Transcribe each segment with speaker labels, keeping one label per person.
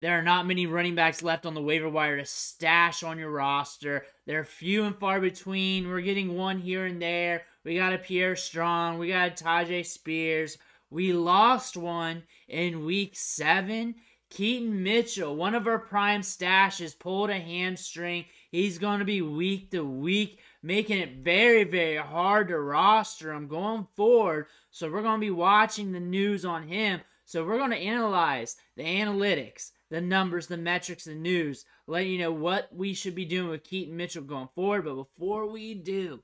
Speaker 1: There are not many running backs left on the waiver wire to stash on your roster. They're few and far between. We're getting one here and there. We got a Pierre Strong. We got a Tajay Spears. We lost one in week 7. Keaton Mitchell, one of our prime stashes, pulled a hamstring. He's going to be week to week, making it very, very hard to roster him going forward. So we're going to be watching the news on him. So we're going to analyze the analytics, the numbers, the metrics, the news, let you know what we should be doing with Keaton Mitchell going forward. But before we do,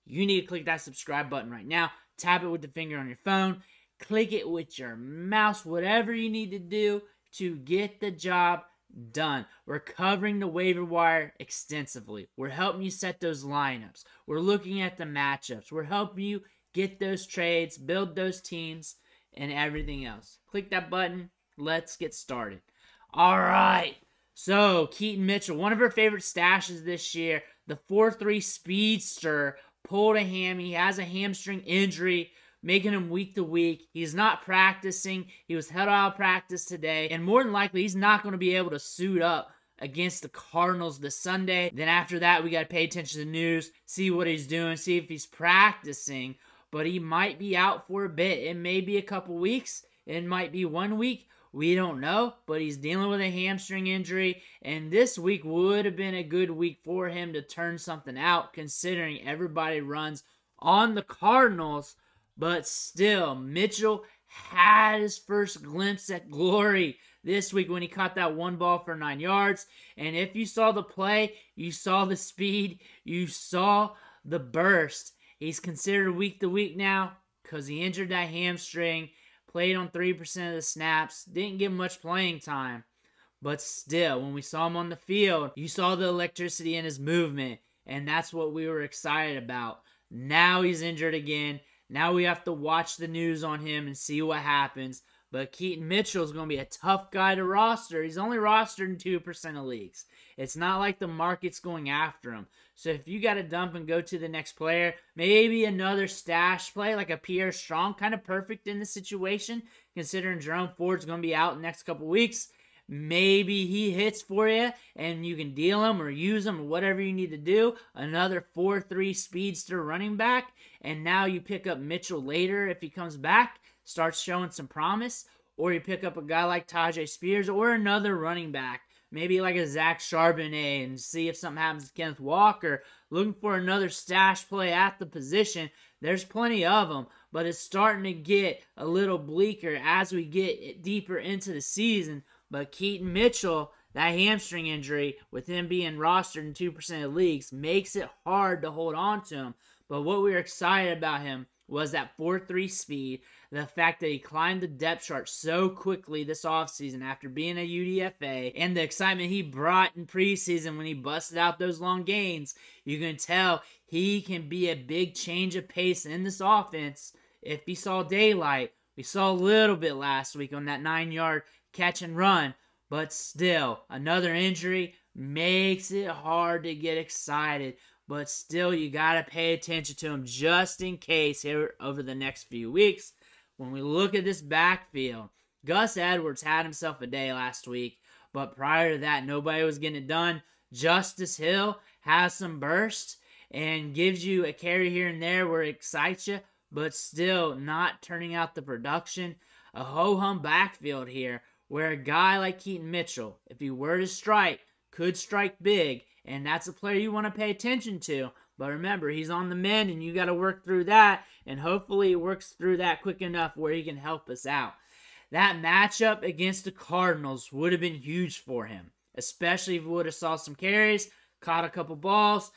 Speaker 1: you need to click that subscribe button right now. Tap it with the finger on your phone. Click it with your mouse, whatever you need to do to get the job done. We're covering the waiver wire extensively. We're helping you set those lineups. We're looking at the matchups. We're helping you get those trades, build those teams, and everything else. Click that button. Let's get started. All right. So, Keaton Mitchell, one of our favorite stashes this year, the 4.3 speedster, pulled a ham. He has a hamstring injury, making him week to week. He's not practicing. He was held out of practice today. And more than likely, he's not going to be able to suit up against the Cardinals this Sunday. Then after that, we got to pay attention to the news, see what he's doing, see if he's practicing. But he might be out for a bit. It may be a couple weeks. It might be 1 week. We don't know, but he's dealing with a hamstring injury, and this week would have been a good week for him to turn something out, considering everybody runs on the Cardinals. But still, Mitchell had his first glimpse at glory this week when he caught that one ball for 9 yards. And if you saw the play, you saw the speed, you saw the burst. He's considered week to week now because he injured that hamstring. Played on 3% of the snaps. Didn't get much playing time. But still, when we saw him on the field, you saw the electricity in his movement. And that's what we were excited about. Now he's injured again. Now we have to watch the news on him and see what happens. But Keaton Mitchell is going to be a tough guy to roster. He's only rostered in 2% of leagues. It's not like the market's going after him. So if you got to dump and go to the next player, maybe another stash play like a Pierre Strong, kind of perfect in this situation, considering Jerome Ford's going to be out the next couple weeks. Maybe he hits for you, and you can deal him or use him or whatever you need to do. Another 4.3 speedster running back, and now you pick up Mitchell later if he comes back, starts showing some promise, or you pick up a guy like Tajay Spears or another running back. Maybe like a Zach Charbonnet and see if something happens to Kenneth Walker. Looking for another stash play at the position. There's plenty of them, but it's starting to get a little bleaker as we get deeper into the season. But Keaton Mitchell, that hamstring injury, with him being rostered in 2% of leagues, makes it hard to hold on to him. But what we were excited about him was that 4.3 speed, the fact that he climbed the depth chart so quickly this offseason after being a UDFA, and the excitement he brought in preseason when he busted out those long gains. You can tell he can be a big change of pace in this offense if he saw daylight. We saw a little bit last week on that 9-yard catch and run, but still, another injury makes it hard to get excited. But still, you got to pay attention to him just in case here over the next few weeks. When we look at this backfield, Gus Edwards had himself a day last week, but prior to that, nobody was getting it done. Justice Hill has some burst and gives you a carry here and there where it excites you, but still not turning out the production. A ho-hum backfield here where a guy like Keaton Mitchell, if he were to strike, could strike big. And that's a player you want to pay attention to. But remember, he's on the mend, and you got to work through that. And hopefully he works through that quick enough where he can help us out. That matchup against the Cardinals would have been huge for him. Especially if he would have saw some carries, caught a couple balls.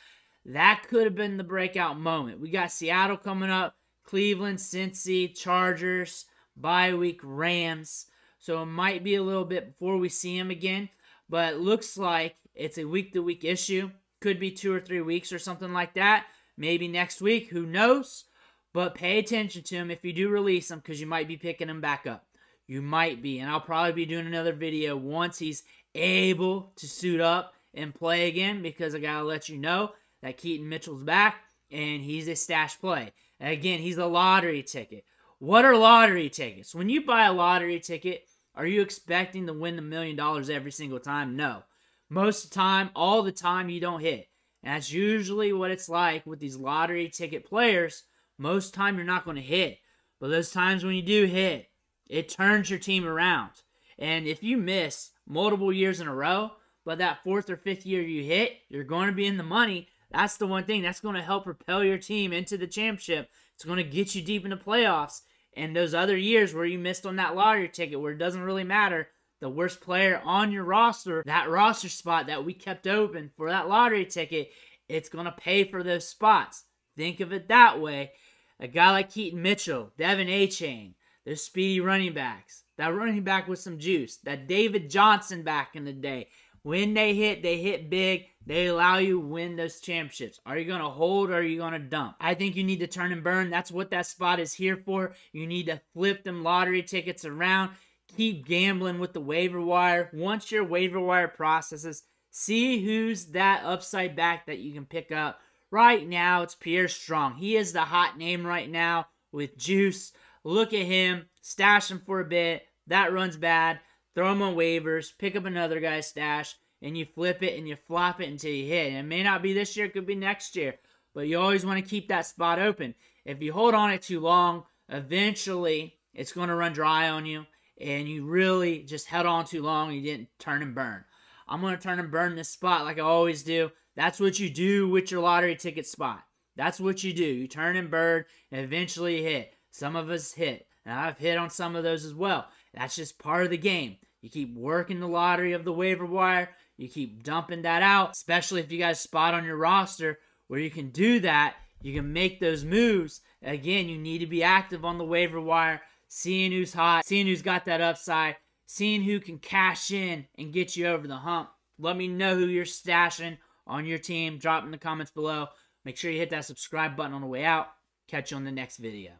Speaker 1: That could have been the breakout moment. We got Seattle coming up, Cleveland, Cincy, Chargers, bye week, Rams. So it might be a little bit before we see him again. But it looks like it's a week-to-week issue. Could be 2 or 3 weeks or something like that. Maybe next week. Who knows? But pay attention to him if you do release him, because you might be picking him back up. You might be. And I'll probably be doing another video once he's able to suit up and play again, because I got to let you know that Keaton Mitchell's back and he's a stash play. And again, he's a lottery ticket. What are lottery tickets? When you buy a lottery ticket, Are you expecting to win the $1 million every single time? No. Most of the time, all the time, you don't hit. And that's usually what it's like with these lottery ticket players. Most of the time, you're not going to hit. But those times when you do hit, it turns your team around. And if you miss multiple years in a row, but that 4th or 5th year you hit, you're going to be in the money. That's the one thing that's going to help propel your team into the championship. It's going to get you deep into playoffs. And those other years where you missed on that lottery ticket where it doesn't really matter, the worst player on your roster, that roster spot that we kept open for that lottery ticket, it's going to pay for those spots. Think of it that way. A guy like Keaton Mitchell, Devin A-Chain, those speedy running backs, that running back with some juice, that David Johnson back in the day. When they hit big. They allow you to win those championships. Are you going to hold or are you going to dump? I think you need to turn and burn. That's what that spot is here for. You need to flip them lottery tickets around. Keep gambling with the waiver wire. Once your waiver wire processes, see who's that upside back that you can pick up. Right now, it's Pierre Strong. He is the hot name right now with juice. Look at him. Stash him for a bit. That runs bad. Throw him on waivers. Pick up another guy's stash. And you flip it and you flop it until you hit. And it may not be this year. It could be next year. But you always want to keep that spot open. If you hold on it too long, eventually it's going to run dry on you. And you really just held on too long and you didn't turn and burn. I'm going to turn and burn this spot like I always do. That's what you do with your lottery ticket spot. That's what you do. You turn and burn and eventually you hit. Some of us hit. And I've hit on some of those as well. That's just part of the game. You keep working the lottery of the waiver wire. You keep dumping that out, especially if you got a spot on your roster where you can do that. You can make those moves. Again, you need to be active on the waiver wire, seeing who's hot, seeing who's got that upside, seeing who can cash in and get you over the hump. Let me know who you're stashing on your team. Drop in the comments below. Make sure you hit that subscribe button on the way out. Catch you on the next video.